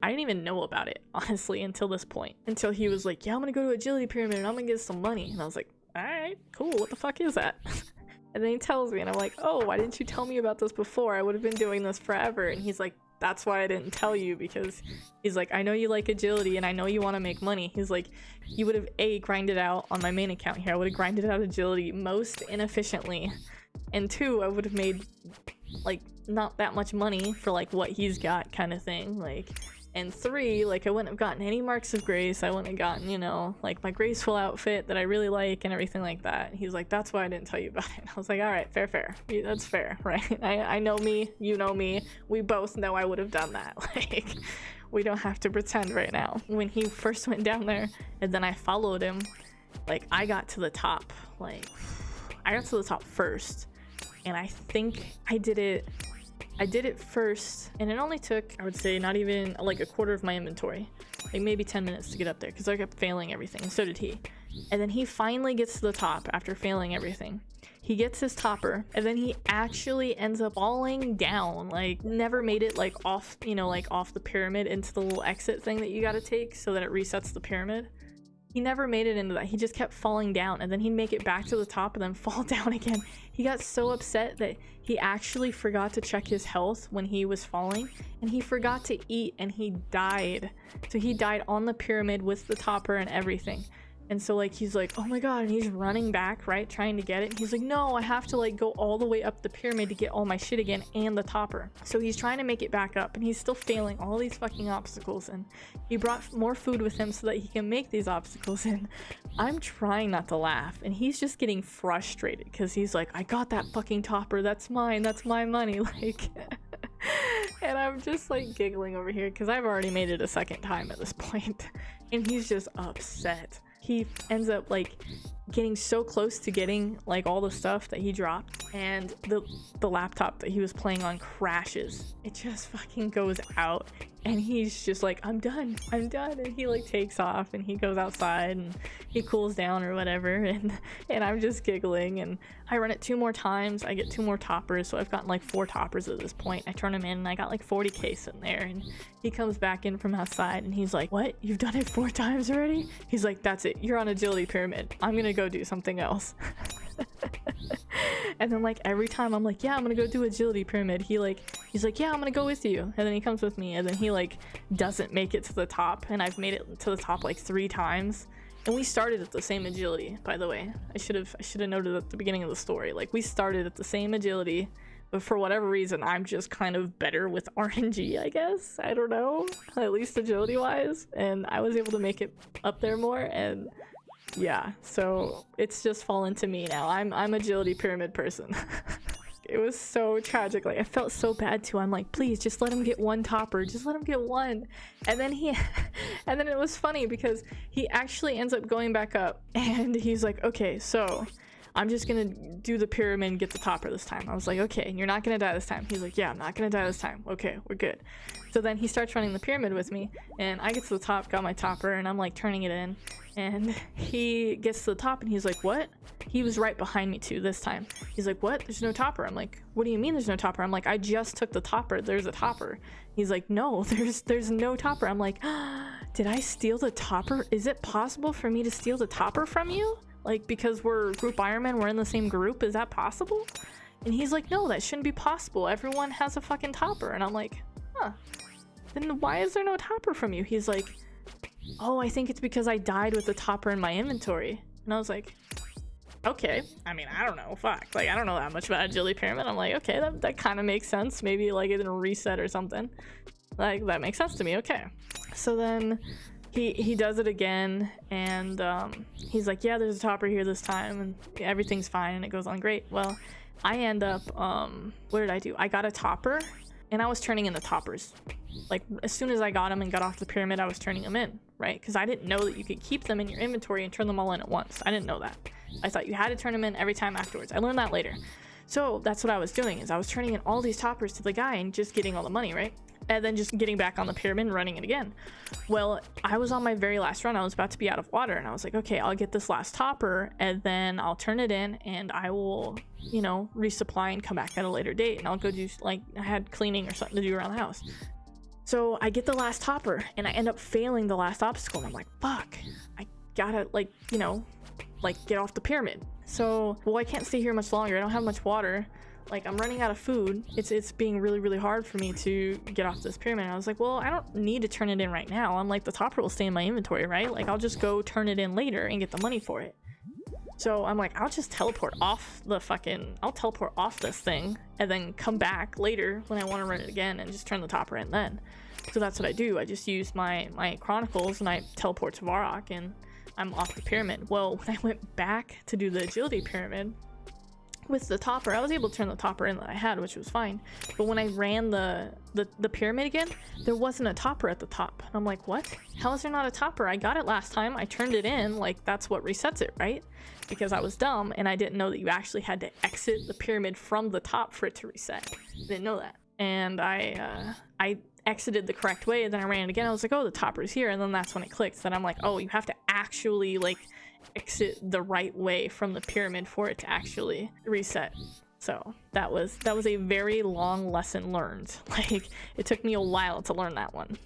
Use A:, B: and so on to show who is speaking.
A: I didn't even know about it, honestly, until this point. Until he was like, yeah, I'm gonna go to agility pyramid and I'm gonna get some money. And I was like, alright, cool, what the fuck is that? And then he tells me and I'm like, oh, why didn't you tell me about this before? I would have been doing this forever. And he's like, that's why I didn't tell you, because he's like, I know you like agility and I know you want to make money. He's like, you would have grinded out on my main account here. I would have grinded out agility most inefficiently. And 2, I would have made like not that much money for like what he's got kind of thing. Like, and 3, like I wouldn't have gotten any marks of grace. I wouldn't have gotten, you know, like my graceful outfit that I really like and everything like that. He's like, that's why I didn't tell you about it. I was like, all right, fair. That's fair, right? I know me, you know me. We both know I would have done that. Like, we don't have to pretend right now. When he first went down there and then I followed him, like I got to the top. Like, I got to the top first. And I think I did it first, and it only took, I would say, not even like a quarter of my inventory, like maybe 10 minutes to get up there, because I kept failing everything, and so did he. And then he finally gets to the top after failing everything. He gets his topper, and then he actually ends up falling down, like never made it like off, you know, like off the pyramid into the little exit thing that you gotta take so that it resets the pyramid. He never made it into that. He just kept falling down, and then he'd make it back to the top and then fall down again. He got so upset that he actually forgot to check his health when he was falling, and he forgot to eat, and he died. So he died on the pyramid with the topper and everything. And so like he's like, oh my god, and he's running back, right, trying to get it. And he's like, no, I have to like go all the way up the pyramid to get all my shit again and the topper. So he's trying to make it back up, and he's still failing all these fucking obstacles. And he brought more food with him so that he can make these obstacles. And I'm trying not to laugh, and he's just getting frustrated because he's like, I got that fucking topper, that's mine, that's my money, like. And I'm just like giggling over here because I've already made it a second time at this point. And he's just upset. He ends up like getting so close to getting like all the stuff that he dropped, and the laptop that he was playing on crashes. It just fucking goes out, and he's just like, I'm done, and he like takes off and he goes outside and he cools down or whatever, and I'm just giggling. And I run it 2 more times, I get 2 more toppers, so I've gotten like 4 toppers at this point. I turn him in and I got like 40k sitting there, and he comes back in from outside and he's like, what, you've done it 4 times already? He's like, that's it, you're on agility pyramid, I'm gonna go do something else. And then like every time I'm like, yeah, I'm gonna go do agility pyramid, he's like, yeah, I'm gonna go with you. And then he comes with me, and then he like doesn't make it to the top, and I've made it to the top like 3 times. And we started at the same agility, by the way. I should have noted at the beginning of the story, like we started at the same agility, but for whatever reason I'm just kind of better with RNG, I guess. I don't know, at least agility wise, and I was able to make it up there more. And yeah, so it's just fallen to me now. I'm agility pyramid person. It was so tragic. Like I felt so bad too. I'm like, please just let him get 1 topper, just let him get 1. And then and then it was funny because he actually ends up going back up, and he's like, okay, so I'm just gonna do the pyramid and get the topper this time. I was like, okay, and you're not gonna die this time. He's like, yeah, I'm not gonna die this time. Okay, we're good. So then he starts running the pyramid with me, and I get to the top, got my topper, and I'm like turning it in, and he gets to the top and he's like, what? He was right behind me too this time. He's like, what? There's no topper. I'm like, what do you mean there's no topper? I'm like, I just took the topper, there's a topper. He's like, no, there's no topper. I'm like, did I steal the topper? Is it possible for me to steal the topper from you? Like, because we're group Ironman, we're in the same group, is that possible? And he's like, no, that shouldn't be possible, everyone has a fucking topper. And I'm like, huh, then why is there no topper from you? He's like, oh, I think it's because I died with the topper in my inventory. And I was like, okay, I mean, I don't know, fuck, like I don't know that much about agility pyramid. I'm like, okay, that kind of makes sense, maybe like it didn't reset or something, like that makes sense to me. Okay, so then he does it again, and he's like, yeah, there's a topper here this time, and everything's fine, and it goes on great. Well, I end up what did I do? I got a topper, and I was turning in the toppers. Like as soon as I got them and got off the pyramid, I was turning them in, right? Because I didn't know that you could keep them in your inventory and turn them all in at once. I didn't know that. I thought you had to turn them in every time afterwards. I learned that later. So that's what I was doing, is I was turning in all these toppers to the guy and just getting all the money, right? And then just getting back on the pyramid and running it again. Well, I was on my very last run. I was about to be out of water, and I was like, okay, I'll get this last topper and then I'll turn it in, and I will, you know, resupply and come back at a later date, and I'll go do, like, I had cleaning or something to do around the house. So I get the last topper and I end up failing the last obstacle, and I'm like, fuck, I gotta, like, you know, like, get off the pyramid. So, well, I can't stay here much longer. I don't have much water. Like, I'm running out of food. It's being really, really hard for me to get off this pyramid. And I was like, well, I don't need to turn it in right now. I'm like, the topper will stay in my inventory, right? Like, I'll just go turn it in later and get the money for it. So I'm like, I'll just teleport off I'll teleport off this thing and then come back later when I want to run it again and just turn the topper in then. So that's what I do. I just use my chronicles and I teleport to Varrock and I'm off the pyramid. Well, when I went back to do the agility pyramid with the topper, I was able to turn the topper in that I had, which was fine. But when I ran the pyramid again, there wasn't a topper at the top. And I'm like, what? How is there not a topper? I got it last time. I turned it in. Like, that's what resets it, right? Because I was dumb and I didn't know that you actually had to exit the pyramid from the top for it to reset. I didn't know that. And I exited the correct way, and then I ran it again. I was like, oh, the topper's here. And then that's when it clicked. Then I'm like, oh, you have to actually, like, exit the right way from the pyramid for it to actually reset. So that was a very long lesson learned. Like, it took me a while to learn that one.